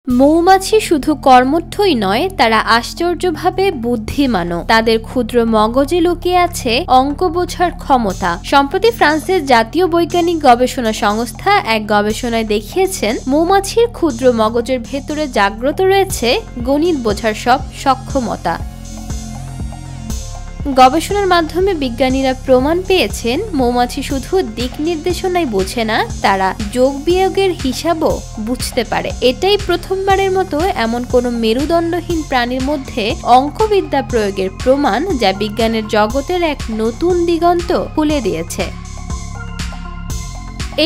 মৌমাছি শুধু কর্মঠই নয়, তারা আশ্চর্যভাবে বুদ্ধিমানও। তাদের ক্ষুদ্র মগজে লুকিয়ে আছে অঙ্ক বোঝার ক্ষমতা। সম্প্রতি ফ্রান্সের জাতীয় বৈজ্ঞানিক গবেষণা সংস্থা এক গবেষণায় দেখিয়েছেন, মৌমাছির ক্ষুদ্র মগজের ভেতরে জাগ্রত রয়েছে গণিত বোঝার সব সক্ষমতা। গবেষণার মাধ্যমে বিজ্ঞানীরা প্রমাণ পেয়েছেন, মৌমাছি শুধু দিক নির্দেশনাই বোঝে না, তারা যোগ বিয়োগের হিসাবও বুঝতে পারে। এটাই প্রথমবারের মতো এমন কোনো মেরুদণ্ডহীন প্রাণীর মধ্যে অঙ্কবিদ্যা প্রয়োগের প্রমাণ, যা বিজ্ঞানের জগতের এক নতুন দিগন্ত খুলে দিয়েছে।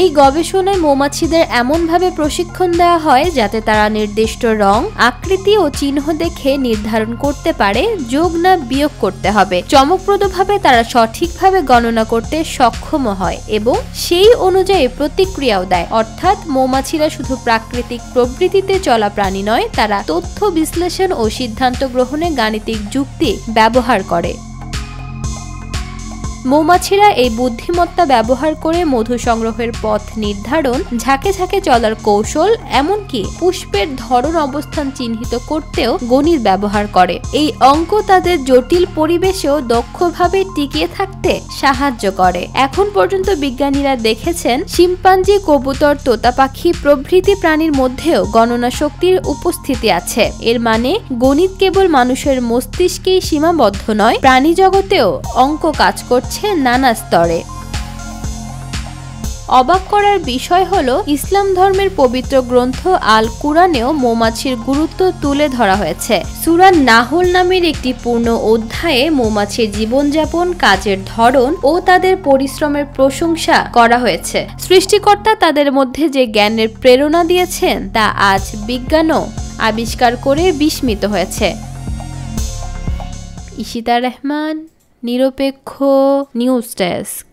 এই গবেষণায় মৌমাছিদের এমনভাবে প্রশিক্ষণ দেওয়া হয় যাতে তারা নির্দিষ্ট রং, আকৃতি ও চিহ্ন দেখে নির্ধারণ করতে পারে যোগ না বিয়োগ করতে হবে। চমকপ্রদভাবে তারা সঠিকভাবে গণনা করতে সক্ষম হয় এবং সেই অনুযায়ী প্রতিক্রিয়াও দেয়। অর্থাৎ মৌমাছিরা শুধু প্রাকৃতিক প্রবৃত্তিতে চলা প্রাণী নয়, তারা তথ্য বিশ্লেষণ ও সিদ্ধান্ত গ্রহণে গাণিতিক যুক্তি ব্যবহার করে। মৌমাছিরা এই বুদ্ধিমত্তা ব্যবহার করে মধু সংগ্রহের পথ নির্ধারণ, ঝাঁকে ঝাঁকে চলার কৌশল, এমনকি পুষ্পের ধরন অবস্থান চিহ্নিত করতেও গণিত ব্যবহার করে। এই অঙ্ক তাদের জটিল পরিবেশেও দক্ষভাবে টিকিয়ে থাকতে সাহায্য করে। এখন পর্যন্ত বিজ্ঞানীরা দেখেছেন, শিম্পাঞ্জি, কবুতর, তোতা পাখি প্রভৃতি প্রাণীর মধ্যেও গণনা শক্তির উপস্থিতি আছে। এর মানে গণিত কেবল মানুষের মস্তিষ্কেই সীমাবদ্ধ নয়, প্রাণী জগতেও অঙ্ক কাজ করছে নানা স্তরে। অবাক করার বিষয় হলো, ইসলাম ধর্মের পবিত্র গ্রন্থ আল কুরআনেও মৌমাছির গুরুত্ব তুলে ধরা হয়েছে। সূরা নাহল নামের একটি পূর্ণ অধ্যায়ে মৌমাছির জীবনযাপন, কাজের ধরন ও তাদের পরিশ্রমের প্রশংসা করা হয়েছে। সৃষ্টিকর্তা তাদের মধ্যে যে জ্ঞানের প্রেরণা দিয়েছেন, তা আজ বিজ্ঞানও আবিষ্কার করে বিস্মিত হয়েছে। ঈশিতা রহমান, নিরপেক্ষ নিউজ ডেস্ক।